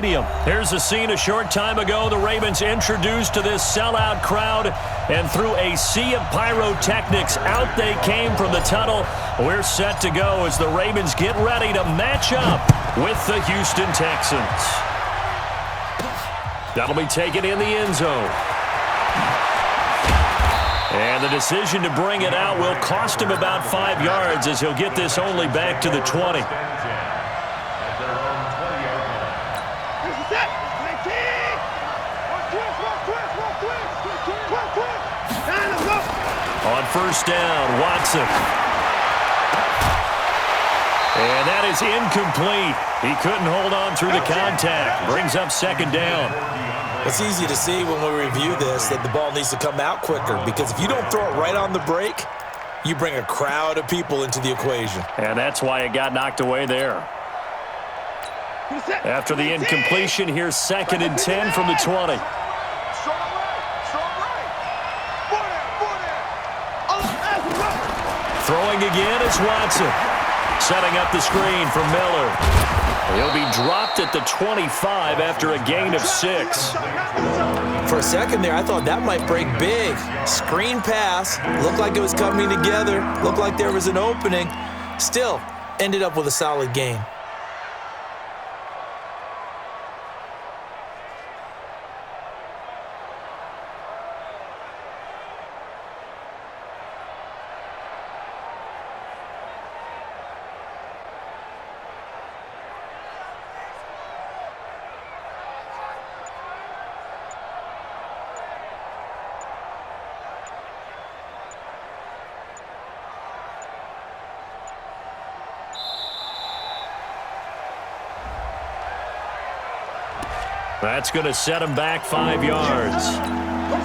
Here's a scene a short time ago. The Ravens introduced to this sellout crowd, and through a sea of pyrotechnics, out they came from the tunnel. We're set to go as the Ravens get ready to match up with the Houston Texans. That'll be taken in the end zone. And the decision to bring it out will cost him about 5 yards as he'll get this only back to the 20. On first down, Watson. And that is incomplete. He couldn't hold on through the contact. Brings up second down. It's easy to see when we review this that the ball needs to come out quicker, because if you don't throw it right on the break, you bring a crowd of people into the equation. And that's why it got knocked away there. After the incompletion, here's 2nd and 10 from the 20. Throwing again is Watson. Setting up the screen for Miller. He'll be dropped at the 25 after a gain of 6. For a second there, I thought that might break big. Screen pass. Looked like it was coming together. Looked like there was an opening. Still, ended up with a solid gain. That's going to set them back 5 yards.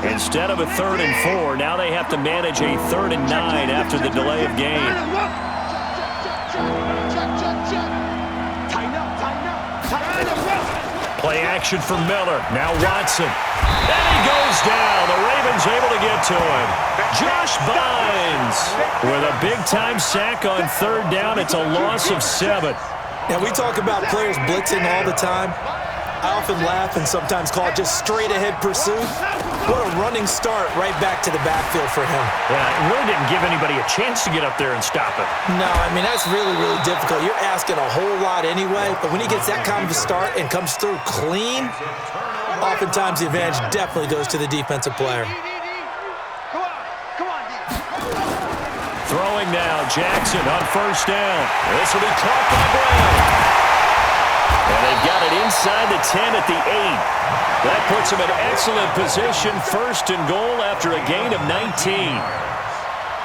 Instead of a 3rd and 4, now they have to manage a 3rd and 9 after the delay of game. Play action for Miller. Now Watson. And he goes down. The Ravens able to get to him. Josh Bynes with a big-time sack on 3rd down. It's a loss of 7. Now, we talk about players blitzing all the time. I often laugh and sometimes call it just straight-ahead pursuit. What a running start right back to the backfield for him. Yeah, it really didn't give anybody a chance to get up there and stop it. No, I mean, that's really, really difficult. You're asking a whole lot anyway, but when he gets that kind of a start and comes through clean, oftentimes the advantage definitely goes to the defensive player. Throwing now, Jackson on first down. This will be caught by Brown. And they've got it inside the 10 at the 8. That puts them in excellent position, 1st and goal after a gain of 19.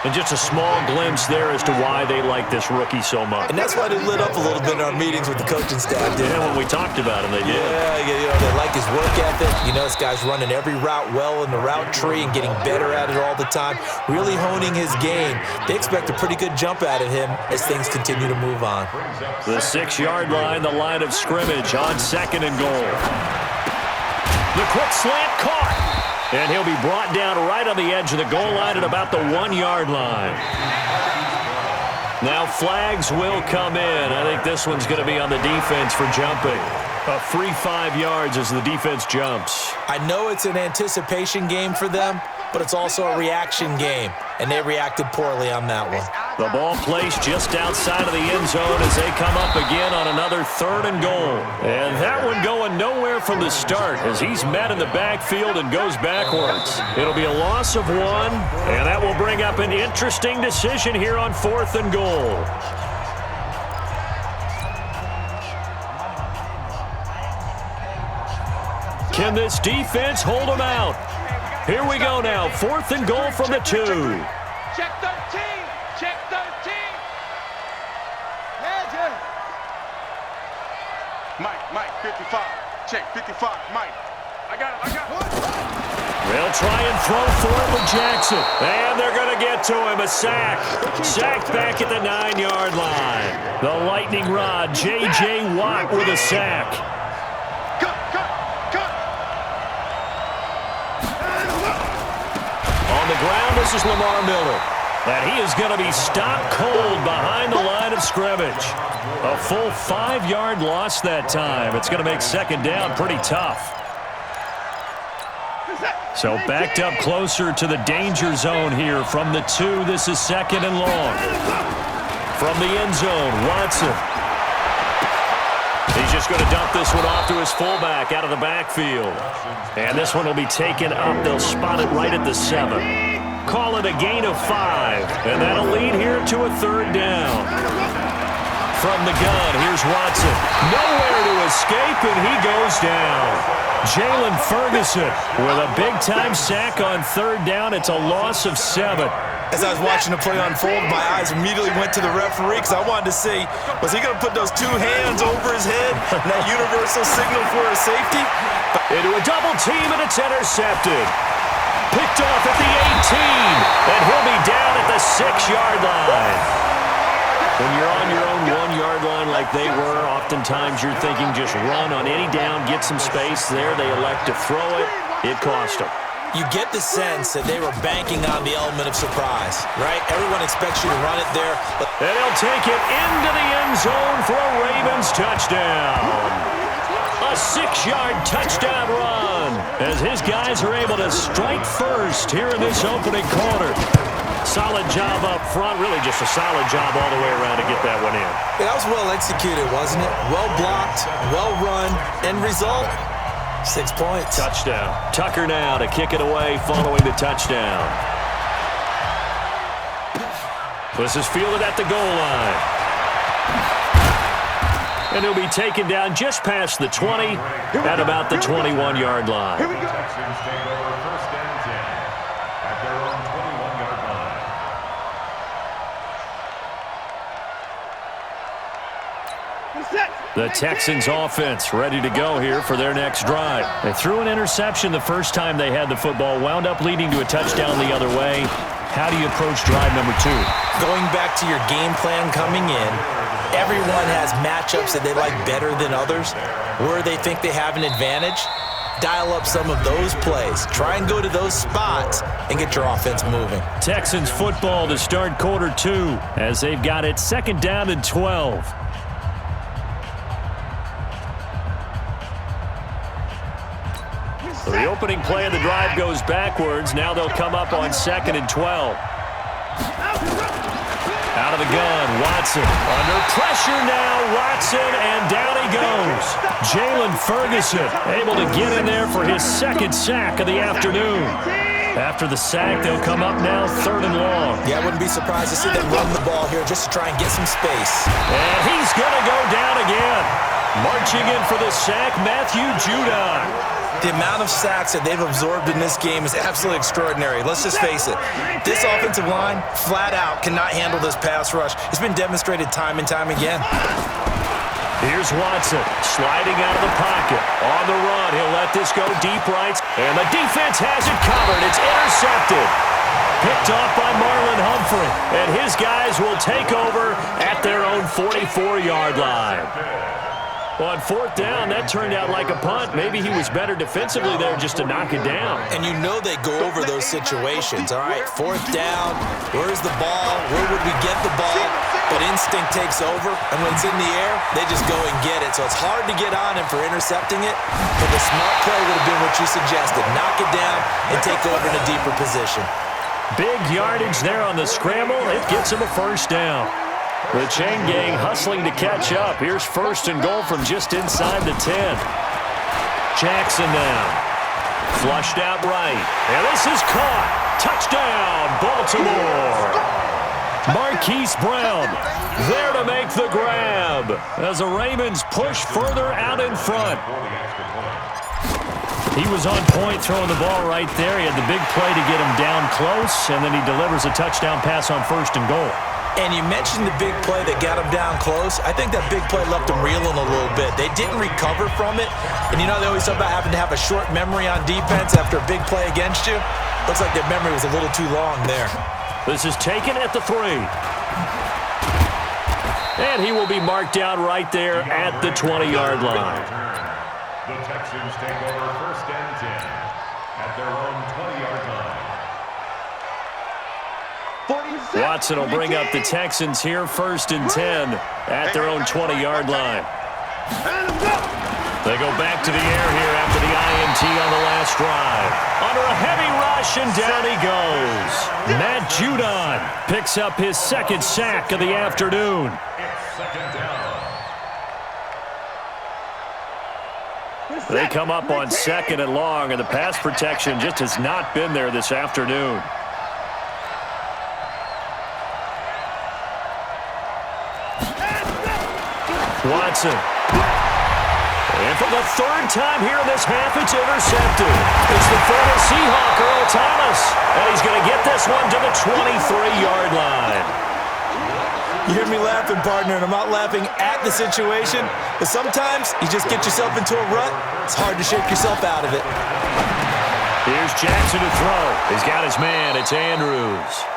And just a small glimpse there as to why they like this rookie so much. And that's why they lit up a little bit in our meetings with the coaching staff. Yeah, when we talked about him, they did. Yeah, you know, they like his work ethic. You know, this guy's running every route well in the route tree and getting better at it all the time, really honing his game. They expect a pretty good jump out of him as things continue to move on. The 6-yard line, the line of scrimmage on 2nd and goal. The quick slant caught. And he'll be brought down right on the edge of the goal line at about the 1-yard line. Now flags will come in. I think this one's going to be on the defense for jumping. A free 5 yards as the defense jumps. I know it's an anticipation game for them, but it's also a reaction game, and they reacted poorly on that one. The ball placed just outside of the end zone as they come up again on another 3rd and goal. And that one going nowhere from the start as he's met in the backfield and goes backwards. It'll be a loss of 1, and that will bring up an interesting decision here on 4th and goal. Can this defense hold them out? Here we go now, 4th and goal from the 2. Check 13. Check 13. Mike, 55. Check 55. Mike. I got it. They'll try and throw for it with Jackson. And they're going to get to him. A sack. Sacked back at the 9-yard line. The lightning rod, J.J. Watt with a sack. Cut. On the ground, this is Lamar Miller. And he is going to be stopped cold behind the line of scrimmage. A full 5-yard loss that time. It's going to make second down pretty tough. So backed up closer to the danger zone here from the 2. This is second and long. From the end zone, Watson. He's just going to dump this one off to his fullback out of the backfield. And this one will be taken up. They'll spot it right at the 7. Call it a gain of 5. And that'll lead here to a third down. From the gun, here's Watson. Nowhere to escape, and he goes down. Jalen Ferguson with a big-time sack on third down. It's a loss of 7. As I was watching the play unfold, my eyes immediately went to the referee because I wanted to see, was he going to put those 2 hands over his head and that universal signal for a safety? Into a double team, and it's intercepted. Picked off at the 18, and he'll be down at the 6-yard line. When you're on your own 1-yard line like they were, oftentimes you're thinking just run on any down, get some space there. They elect to throw it. It cost them. You get the sense that they were banking on the element of surprise, right? Everyone expects you to run it there. And he'll take it into the end zone for a Ravens touchdown. A 6-yard touchdown run as his guys are able to strike first here in this opening quarter. Solid job up front, really just a solid job all the way around to get that one in. Yeah, that was well executed, wasn't it? Well blocked, well run, end result, 6 points. Touchdown. Tucker now to kick it away following the touchdown. This is fielded at the goal line. And he'll be taken down just past the 20 at about the 21-yard line. Here we go. Texans take over first and 10 at their own 21-yard line. The Texans offense ready to go here for their next drive. They threw an interception the first time they had the football, wound up leading to a touchdown the other way. How do you approach drive number 2? Going back to your game plan coming in, everyone has matchups that they like better than others, where they think they have an advantage. Dial up some of those plays. Try and go to those spots and get your offense moving. Texans football to start quarter 2 as they've got it second down and 12. So the opening play of the drive goes backwards. Now they'll come up on second and 12. Out of the gun, Watson. Under pressure now, Watson, and down he goes. Jalen Ferguson able to get in there for his second sack of the afternoon. After the sack, they'll come up now third and long. Yeah, I wouldn't be surprised to see them run the ball here just to try and get some space. And he's going to go down again. Marching in for the sack, Matthew Judon. The amount of sacks that they've absorbed in this game is absolutely extraordinary. Let's just face it. This offensive line, flat out, cannot handle this pass rush. It's been demonstrated time and time again. Here's Watson, sliding out of the pocket. On the run, he'll let this go deep right. And the defense has it covered. It's intercepted. Picked off by Marlon Humphrey. And his guys will take over at their own 44-yard line. Well, on fourth down, that turned out like a punt. Maybe he was better defensively there just to knock it down. And you know they go over those situations, all right? Fourth down, where's the ball? Where would we get the ball? But instinct takes over, and when it's in the air, they just go and get it. So it's hard to get on him for intercepting it, but the smart play would have been what you suggested. Knock it down and take over in a deeper position. Big yardage there on the scramble. It gets him a first down. The chain gang hustling to catch up. Here's first and goal from just inside the 10. Jackson now. Flushed out right. And this is caught. Touchdown, Baltimore. Marquise Brown there to make the grab as the Ravens push further out in front. He was on point throwing the ball right there. He had the big play to get him down close, and then he delivers a touchdown pass on first and goal. And you mentioned the big play that got him down close. I think that big play left him reeling a little bit. They didn't recover from it. And you know they always talk about having to have a short memory on defense after a big play against you? Looks like their memory was a little too long there. This is taken at the 3. And he will be marked down right there at the 20-yard line. The Texans take over first and 10 at their own 20-yard line. Watson will bring up the Texans here, 1st and 10 at their own 20-yard line. They go back to the air here after the INT on the last drive. Under a heavy rush, and down he goes. Matt Judon picks up his 2nd sack of the afternoon. They come up on 2nd and long, and the pass protection just has not been there this afternoon. Watson. And for the 3rd time here in this half, it's intercepted. It's the former Seahawk, Earl Thomas. And he's going to get this one to the 23-yard line. You hear me laughing, partner, and I'm not laughing at the situation, but sometimes you just get yourself into a rut. It's hard to shake yourself out of it. Here's Jackson to throw. He's got his man. It's Andrews.